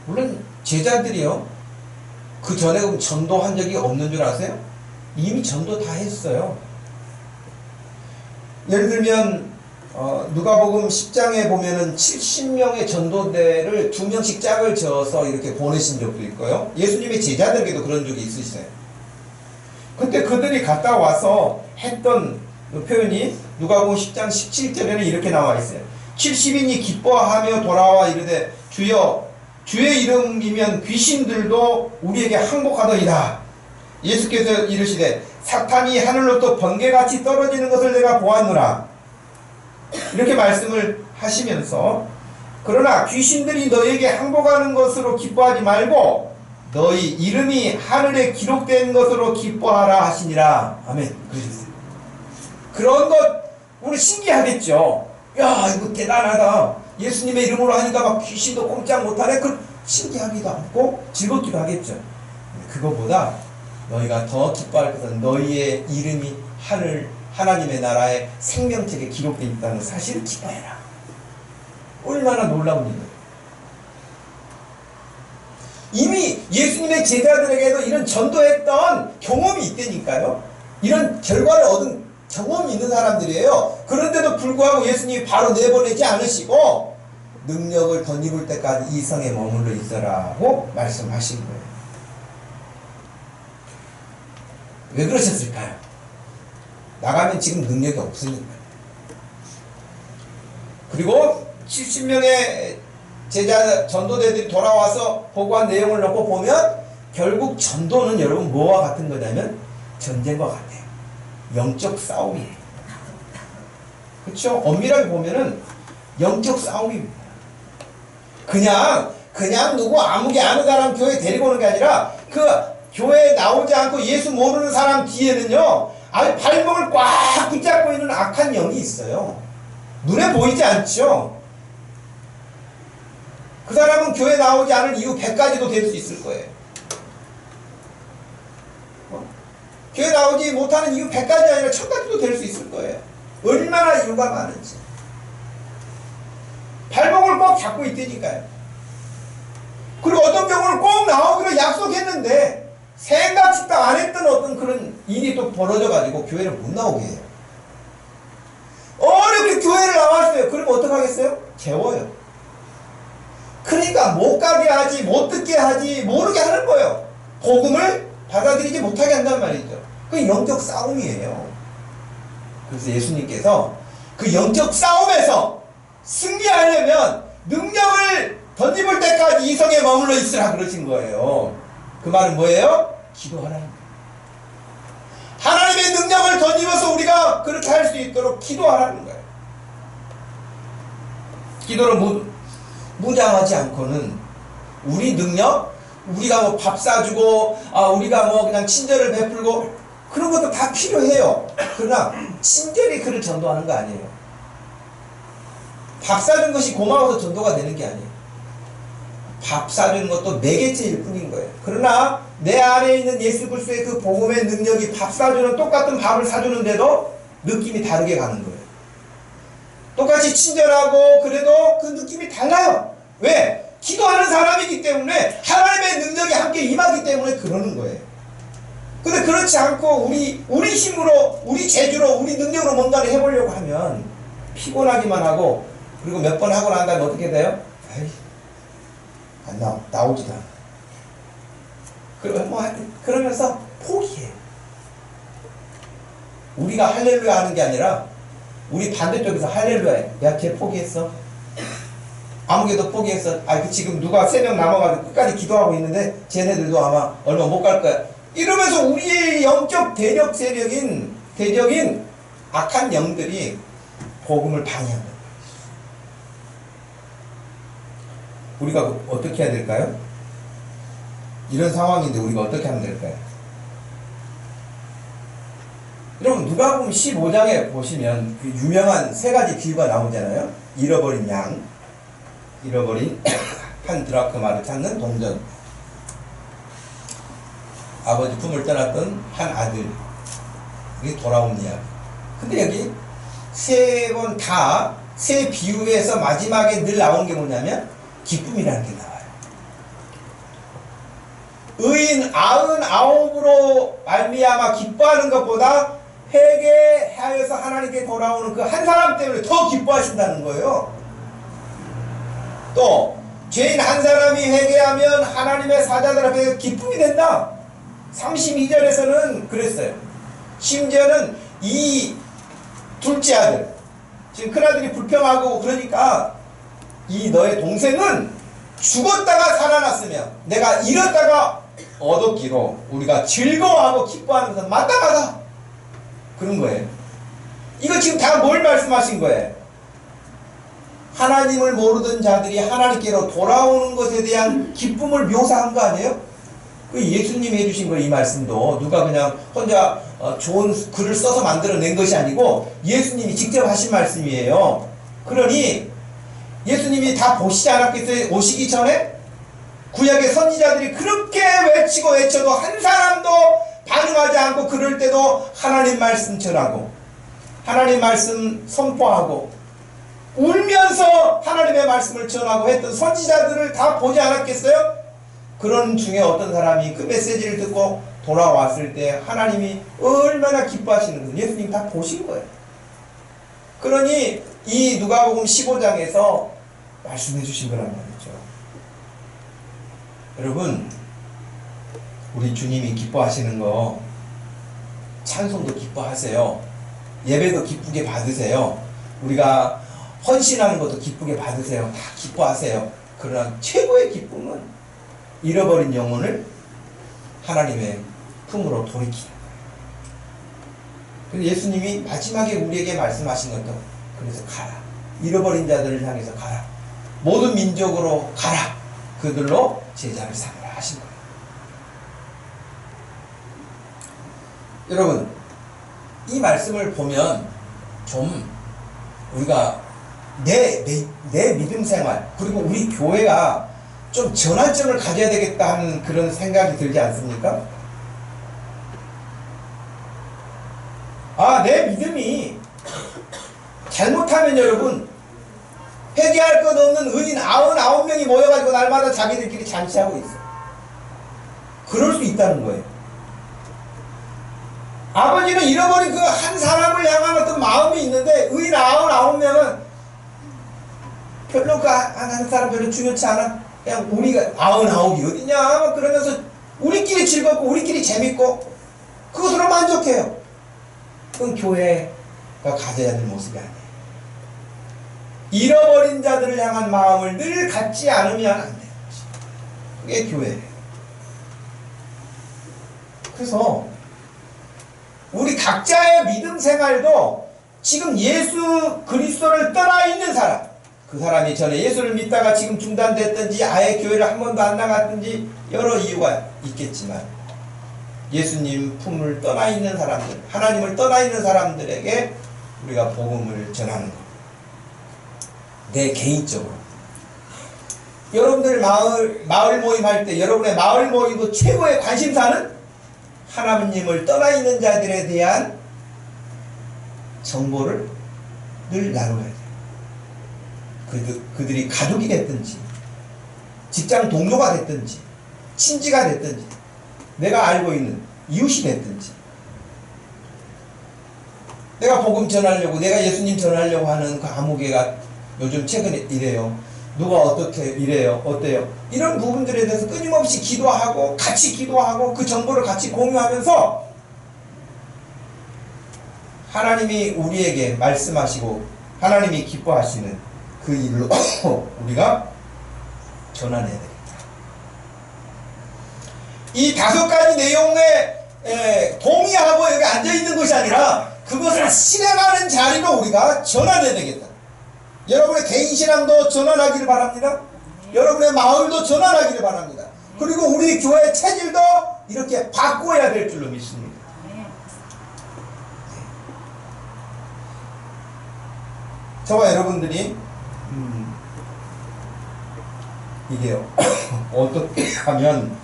물론 제자들이요 그 전에 그럼 전도한 적이 없는 줄 아세요? 이미 전도 다 했어요. 예를 들면 누가복음 10장에 보면은 70명의 전도대를 2명씩 짝을 지어서 이렇게 보내신 적도 있고요. 예수님의 제자들에게도 그런 적이 있으시어요. 그때 그들이 갔다 와서 했던 그 표현이 누가복음 10장 17절에는 이렇게 나와 있어요. 70인이 기뻐하며 돌아와 이르되 주여 주의 이름이면 귀신들도 우리에게 항복하더이다. 예수께서 이르시되 사탄이 하늘로부터 번개같이 떨어지는 것을 내가 보았노라. 이렇게 말씀을 하시면서 그러나 귀신들이 너희에게 항복하는 것으로 기뻐하지 말고 너희 이름이 하늘에 기록된 것으로 기뻐하라 하시니라. 아멘. 그러셨어요. 그런 것 우리 신기하겠죠. 야 이거 대단하다. 예수님의 이름으로 하니까 막 귀신도 꼼짝 못하네. 그 신기하기도 하고 즐겁기도 하겠죠. 그거보다 너희가 더 기뻐할 것은 너희의 이름이 하나님의 나라의 생명책에 기록되어 있다는 사실을 기뻐해라. 얼마나 놀라운 일이에요. 이미 예수님의 제자들에게도 이런 전도했던 경험이 있다니까요. 이런 결과를 얻은 경험이 있는 사람들이에요. 그런데도 불구하고 예수님이 바로 내보내지 않으시고 능력을 덧입을 때까지 이 성에 머물러 있으라고 말씀하신 거예요. 왜 그러셨을까요? 나가면 지금 능력이 없으니까. 그리고 70명의 제자 전도대들이 돌아와서 보고한 내용을 놓고 보면 결국 전도는 여러분 뭐와 같은 거냐면 전쟁과 같아요. 영적 싸움이에요. 그렇죠? 엄밀하게 보면은 영적 싸움입니다. 그냥 누구 아무개 아는 사람 교회 데리고 오는 게 아니라 그 교회에 나오지 않고 예수 모르는 사람 뒤에는요 아주 발목을 꽉 붙잡고 있는 악한 영이 있어요. 눈에 보이지 않죠? 그 사람은 교회 나오지 않을 이유 100가지도 될 수 있을 거예요. 교회 나오지 못하는 이유 100가지 아니라 1000가지도 될 수 있을 거예요. 얼마나 이유가 많은지. 발목을 꼭 잡고 있다니까요. 그리고 어떤 경우는 꼭 나오기로 약속했는데 생각지도 안 했던 어떤 그런 일이 또 벌어져가지고 교회를 못 나오게 해요. 어렵게 교회를 나왔어요. 그러면 어떡하겠어요? 재워요. 그러니까 못 가게 하지, 못 듣게 하지, 모르게 하는 거예요. 복음을 받아들이지 못하게 한단 말이죠. 그게 영적 싸움이에요. 그래서 예수님께서 그 영적 싸움에서 승리하려면 능력을 덧입을 때까지 이 성에 머물러 있으라 그러신 거예요. 그 말은 뭐예요? 기도하라는 거예요. 하나님의 능력을 덧입어서 우리가 그렇게 할 수 있도록 기도하라는 거예요. 기도를 무장하지 않고는 우리 능력, 우리가 뭐 밥 사주고, 우리가 뭐 그냥 친절을 베풀고, 그런 것도 다 필요해요. 그러나, 친절히 그를 전도하는 거 아니에요. 밥 사준 것이 고마워서 전도가 되는 게 아니에요. 밥 사주는 것도 매개체일 뿐인 거예요. 그러나, 내 안에 있는 예수 그리스도의 그 복음의 능력이 밥 사주는 똑같은 밥을 사주는데도 느낌이 다르게 가는 거예요. 똑같이 친절하고 그래도 그 느낌이 달라요. 왜? 기도하는 사람이기 때문에 하나님의 능력이 함께 임하기 때문에 그러는 거예요. 근데 그렇지 않고 우리 힘으로, 우리 재주로, 우리 능력으로 뭔가를 해보려고 하면 피곤하기만 하고 그리고 몇 번 하고 난 다음에 어떻게 돼요? 에이, 나오지도 않아. 그러면서 포기해. 우리가 할렐루야 하는 게 아니라 우리 반대쪽에서 할렐루야 해. 야, 걔 포기했어. 아무개도 포기했어. 지금 누가 3명 남아가지고 끝까지 기도하고 있는데 쟤네들도 아마 얼마 못 갈 거야. 이러면서 우리의 영적 대적인 악한 영들이 복음을 방해한다. 우리가 어떻게 해야 될까요? 이런 상황인데 우리가 어떻게 하면 될까요? 여러분, 누가복음 15장에 보시면 그 유명한 3가지 비유가 나오잖아요. 잃어버린 양, 잃어버린 한 드라크마를 찾는 동전, 아버지 품을 떠났던 한 아들, 이게 돌아온 이야기. 근데 여기 3번 다, 3 비유에서 마지막에 늘 나오는 게 뭐냐면 기쁨이라는 게 나와요. 의인 99으로 말미암아 기뻐하는 것보다 회개하여서 하나님께 돌아오는 그 한 사람 때문에 더 기뻐하신다는 거예요. 또 죄인 한 사람이 회개하면 하나님의 사자들 앞에 기쁨이 된다. 32절에서는 그랬어요. 심지어는 이 둘째 아들, 지금 큰아들이 불평하고 그러니까 이 너의 동생은 죽었다가 살아났으며 내가 잃었다가 얻었기로 우리가 즐거워하고 기뻐하면서 마땅하다. 그런 거예요. 이거 지금 다 뭘 말씀하신 거예요? 하나님을 모르던 자들이 하나님께로 돌아오는 것에 대한 기쁨을 묘사한 거 아니에요? 그 예수님이 해주신 거예요. 이 말씀도 누가 그냥 혼자 좋은 글을 써서 만들어낸 것이 아니고 예수님이 직접 하신 말씀이에요. 그러니 예수님이 다 보시지 않았겠어요? 오시기 전에? 구약의 선지자들이 그렇게 외치고 외쳐도 한 사람도 반응하지 않고 그럴 때도 하나님 말씀 전하고 하나님 말씀 선포하고 울면서 하나님의 말씀을 전하고 했던 선지자들을 다 보지 않았겠어요? 그런 중에 어떤 사람이 그 메시지를 듣고 돌아왔을 때 하나님이 얼마나 기뻐하시는 거 예수님 다 보신 거예요. 그러니 이 누가복음 15장에서 말씀해 주신 거란 말이죠. 여러분, 우리 주님이 기뻐하시는 거 찬송도 기뻐하세요. 예배도 기쁘게 받으세요. 우리가 헌신하는 것도 기쁘게 받으세요. 다 기뻐하세요. 그러나 최고의 기쁨은 잃어버린 영혼을 하나님의 품으로 돌이키는 거예요. 예수님이 마지막에 우리에게 말씀하신 것도 그래서 가라. 잃어버린 자들을 향해서 가라. 모든 민족으로 가라. 그들로 제자를 삼으라 하신 거예요. 여러분, 이 말씀을 보면 좀 우리가 내 믿음 생활 그리고 우리 교회가 좀 전환점을 가져야 되겠다 하는 그런 생각이 들지 않습니까? 내 믿음이 잘못하면 여러분 회개할 것 없는 의인 99명이 모여가지고 날마다 자기들끼리 잔치하고 있어. 그럴 수 있다는 거예요. 아버지는 잃어버린 그 한 사람을 향한 어떤 마음이 있는데 의인 99명은 별로 그 한 사람 별로 중요치 않아. 그냥 우리가 99이 어디냐 그러면서 우리끼리 즐겁고 우리끼리 재밌고 그것으로 만족해요. 그건 교회가 가져야 될 모습이 아니에요. 잃어버린 자들을 향한 마음을 늘 갖지 않으면 안 돼요. 그게 교회예요. 그래서 우리 각자의 믿음 생활도 지금 예수 그리스도를 떠나 있는 사람, 그 사람이 전에 예수를 믿다가 지금 중단됐든지 아예 교회를 한 번도 안 나갔든지 여러 이유가 있겠지만 예수님 품을 떠나 있는 사람들, 하나님을 떠나 있는 사람들에게 우리가 복음을 전하는 것. 내 개인적으로 여러분들 마을 모임 할 때 여러분의 마을 모임도 최고의 관심사는 하나님을 떠나 있는 자들에 대한 정보를 늘 나눠야 돼요. 그들이 가족이 됐든지 직장 동료가 됐든지 친지가 됐든지 내가 알고 있는 이웃이 됐든지 내가 복음 전하려고 내가 예수님 전하려고 하는 그 아무개가 요즘 최근에 이래요. 누가 어떻게 이래요. 어때요. 이런 부분들에 대해서 끊임없이 기도하고 같이 기도하고 그 정보를 같이 공유하면서 하나님이 우리에게 말씀하시고 하나님이 기뻐하시는 그 일로 우리가 전환해야 됩니다. 이 5가지 내용에 동의하고 여기 앉아있는 것이 아니라 그것을 실행하는 자리로 우리가 전환해야 되겠다. 여러분의 개인신앙도 전환하기를 바랍니다. 여러분의 마음도 전환하기를 바랍니다. 그리고 우리 교회 체질도 이렇게 바꿔야 될 줄로 믿습니다. 저와 여러분들이 이게요 어떻게 하면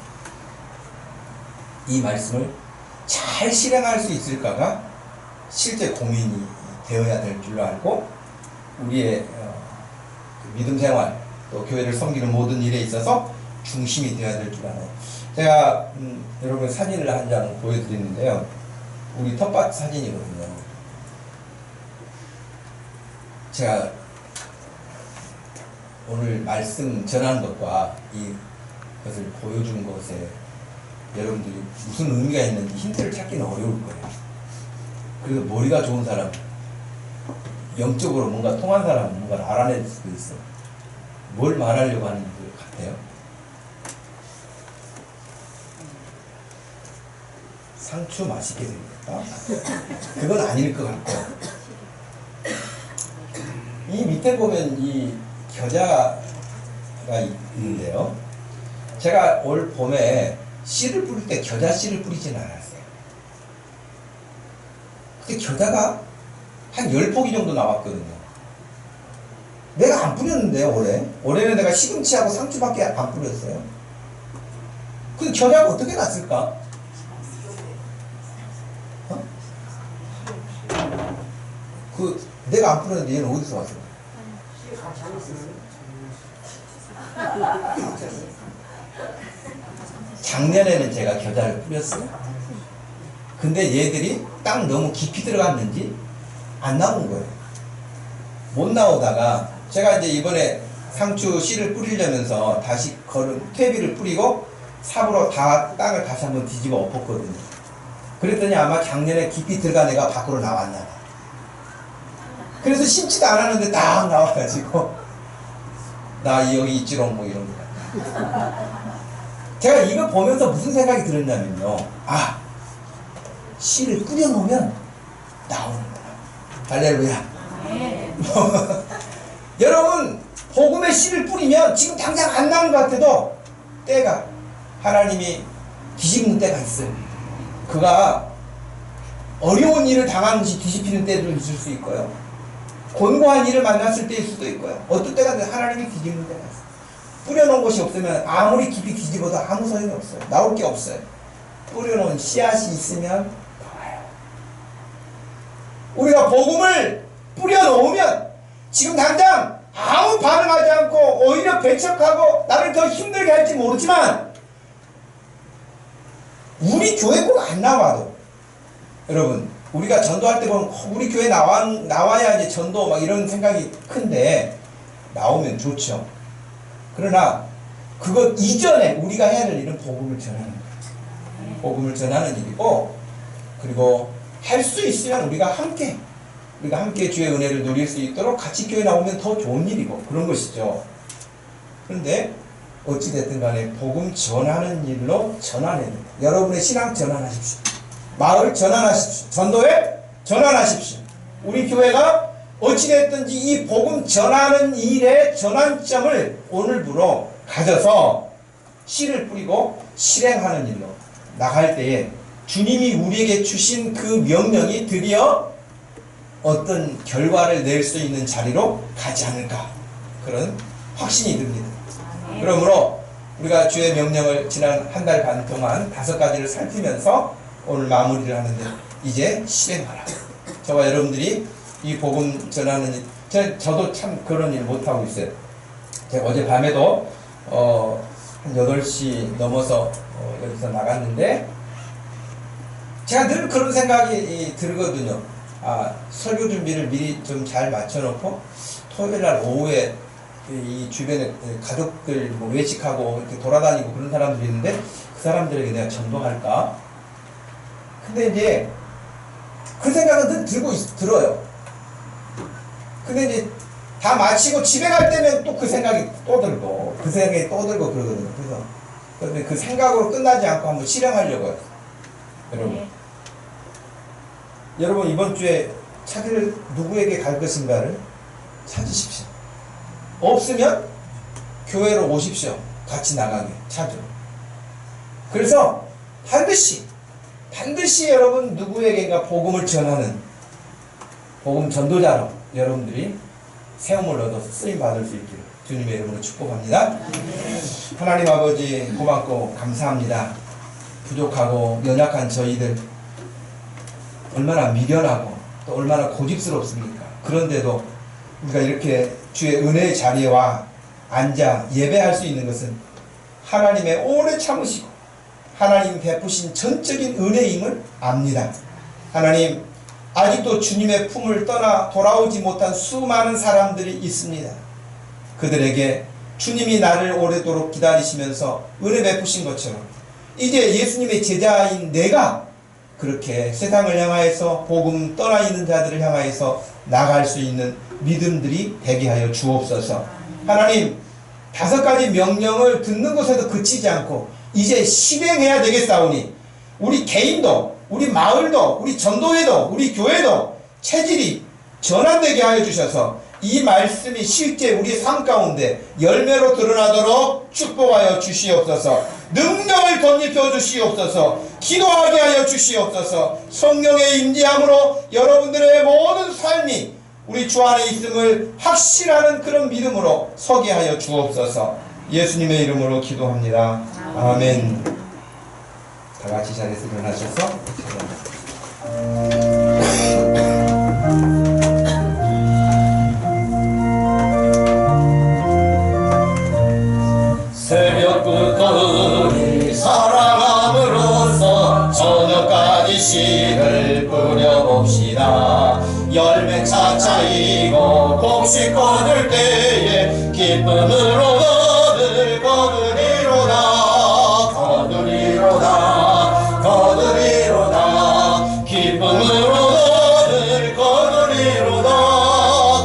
이 말씀을 잘 실행할 수 있을까가 실제 고민이 되어야 될 줄로 알고 우리의 믿음 생활 또 교회를 섬기는 모든 일에 있어서 중심이 되어야 될 줄 알아요. 제가 여러분 사진을 한 장 보여드리는데요. 우리 텃밭 사진이거든요. 제가 오늘 말씀 전한 것과 이것을 보여준 것에 여러분들이 무슨 의미가 있는지 힌트를 찾기는 어려울 거예요. 그래서 머리가 좋은 사람, 영적으로 뭔가 통한 사람은 뭔가를 알아낼 수도 있어. 뭘 말하려고 하는 것 같아요? 상추 맛있게 생겼다? 그건 아닐 것 같고. 이 밑에 보면 이 겨자가 있는데요. 제가 올 봄에 씨를 뿌릴 때 겨자 씨를 뿌리지는 않았어요. 근데 겨자가 한 10포기 정도 나왔거든요. 내가 안 뿌렸는데 올해는 내가 시금치하고 상추밖에 안 뿌렸어요. 근데 겨자가 어떻게 났을까? 내가 안 뿌렸는데 얘는 어디서 왔어? 작년에는 제가 겨자를 뿌렸어요. 근데 얘들이 딱 너무 깊이 들어갔는지 안 나온 거예요. 못 나오다가 제가 이제 이번에 상추 씨를 뿌리려면서 다시 퇴비를 뿌리고 삽으로 다 땅을 다시 한번 뒤집어 엎었거든요. 그랬더니 아마 작년에 깊이 들어간 애가 밖으로 나왔나 봐. 그래서 심지도 않았는데 딱 나와가지고 나 여기 있지롱 뭐 이런 거. 제가 이거 보면서 무슨 생각이 들었냐면요. 아, 씨를 뿌려놓으면 나오는구나. 할렐루야. 여러분 복음의 씨를 뿌리면 지금 당장 안 나는 것 같아도 때가 하나님이 뒤집는 때가 있어요. 그가 어려운 일을 당하는지 뒤집히는 때도 있을 수 있고요. 곤고한 일을 만났을 때일 수도 있고요. 어떤 때가 하나님이 뒤집는 때가 있어요. 뿌려놓은 것이 없으면 아무리 깊이 뒤집어도 아무 소용이 없어요. 나올 게 없어요. 뿌려놓은 씨앗이 있으면 나와요. 우리가 복음을 뿌려놓으면 지금 당장 아무 반응하지 않고 오히려 배척하고 나를 더 힘들게 할지 모르지만 우리 교회 꼭 안 나와도 여러분 우리가 전도할 때 보면 우리 교회 나와야 이제 전도 막 이런 생각이 큰데 나오면 좋죠. 그러나 그것 이전에 우리가 해야 될 일은 복음을 전하는 거예요. 복음을 전하는 일이고 그리고 할 수 있으면 우리가 함께 주의 은혜를 누릴 수 있도록 같이 교회 나오면 더 좋은 일이고 그런 것이죠. 그런데 어찌됐든 간에 복음 전하는 일로 전환해야 됩니다. 여러분의 신앙 전환하십시오. 마을 전환하십시오. 전도회 전환하십시오. 우리 교회가 어찌됐든지 이 복음 전하는 일의 전환점을 오늘부로 가져서 씨를 뿌리고 실행하는 일로 나갈 때에 주님이 우리에게 주신 그 명령이 드디어 어떤 결과를 낼 수 있는 자리로 가지 않을까 그런 확신이 듭니다. 그러므로 우리가 주의 명령을 지난 한 달 반 동안 5가지를 살피면서 오늘 마무리를 하는데 이제 실행하라. 저와 여러분들이 이 복음 전하는 일, 저도 참 그런 일 못하고 있어요. 제가 어제 밤에도 한 8시 넘어서 여기서 나갔는데 제가 늘 그런 생각이 들거든요. 아, 설교 준비를 미리 좀 잘 맞춰놓고 토요일날 오후에 이 주변에 가족들 뭐 외식하고 이렇게 돌아다니고 그런 사람들이 있는데 그 사람들에게 내가 전도할까? 근데 이제 그 생각은 들어요. 근데 이제 다 마치고 집에 갈 때면 또 그 생각이 또 들고 그 생각이 또 들고 그러거든요. 그래서 그 생각으로 끝나지 않고 한번 실행하려고요. 여러분. 네. 여러분 이번 주에 차를 누구에게 갈 것인가를 찾으십시오. 없으면 교회로 오십시오. 같이 나가게 찾으러. 그래서 반드시 여러분 누구에게인가 복음을 전하는 복음 전도자로 여러분들이 세움을 얻어서 쓰임 받을 수 있기를 주님의 이름으로 축복합니다. 하나님 아버지 고맙고 감사합니다. 부족하고 연약한 저희들 얼마나 미련하고 또 얼마나 고집스럽습니까? 그런데도 우리가 이렇게 주의 은혜의 자리에 와 앉아 예배할 수 있는 것은 하나님의 오래 참으시고 하나님 베푸신 전적인 은혜임을 압니다. 하나님 아직도 주님의 품을 떠나 돌아오지 못한 수많은 사람들이 있습니다. 그들에게 주님이 나를 오래도록 기다리시면서 은혜 베푸신 것처럼 이제 예수님의 제자인 내가 그렇게 세상을 향하여서 복음 떠나 있는 자들을 향하여서 나갈 수 있는 믿음들이 되게 하여 주옵소서. 하나님 5가지 명령을 듣는 것에도 그치지 않고 이제 실행해야 되겠사오니 우리 개인도 우리 마을도 우리 전도회도 우리 교회도 체질이 전환되게 하여 주셔서 이 말씀이 실제 우리 삶 가운데 열매로 드러나도록 축복하여 주시옵소서. 능력을 덧입혀 주시옵소서. 기도하게 하여 주시옵소서. 성령의 임재함으로 여러분들의 모든 삶이 우리 주 안에 있음을 확실하는 그런 믿음으로 서게 하여 주옵소서. 예수님의 이름으로 기도합니다. 아멘. 다 같이 자리에서 일어나셔서 새벽부터 우리 사랑함으로써 저녁까지 씨를 뿌려봅시다. 열매 차차이고 곡식 거둘 때에 기쁨으로 너를 거두리로다. 거두리로다. 거두리로다. 기쁨으로 너를 거두리로다.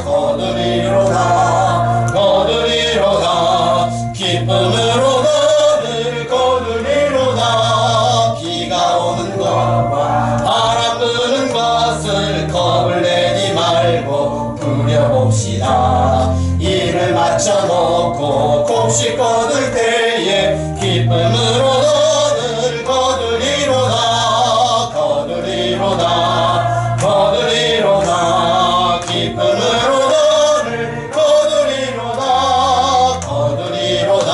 거두리로다. 거두리로다. 기쁨으로 너를 거두리로다. 비가 오는 것과 바람 부는 것을 겁을 내지 말고 부려봅시다. 일을 마쳐놓고 곡식 거둘 때에 기쁨으로 너를 거두리로다. 거두리로다. 거두리로다. 기쁨으로 너를 거두리로다. 거두리로다.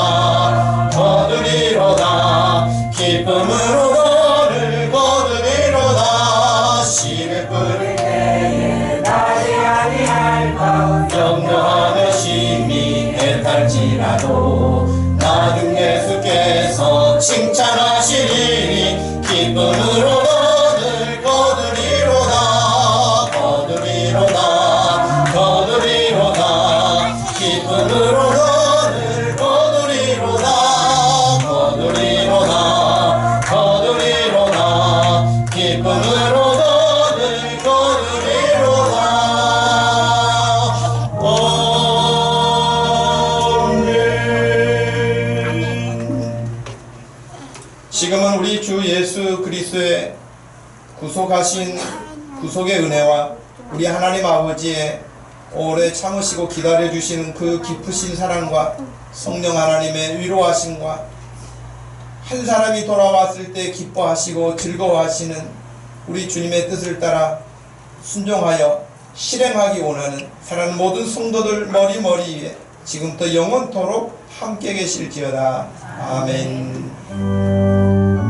거두리로다. 기쁨으로 너를 거두리로다. 씨를 뿌릴 때에 나지 아니할까 염려하며 심히 애탈지라도 나중 예수께서 칭찬하시리니 기쁨으로 너를 거두리로다. 거두리로다. 거두리로다. 기쁨으로 너를 거두리로다. 거두리로다. 거두리로다. 기쁨으로 너를 거두리로다. 아멘. 지금은 우리 주 예수 그리스도의 구속하신 구속의 은혜와 우리 하나님 아버지의 오래 참으시고 기다려주시는 그 깊으신 사랑과 성령 하나님의 위로하심과 한 사람이 돌아왔을 때 기뻐하시고 즐거워하시는 우리 주님의 뜻을 따라 순종하여 실행하기 원하는 사랑하는 모든 성도들 머리머리에 지금부터 영원토록 함께 계실지어다. 아멘.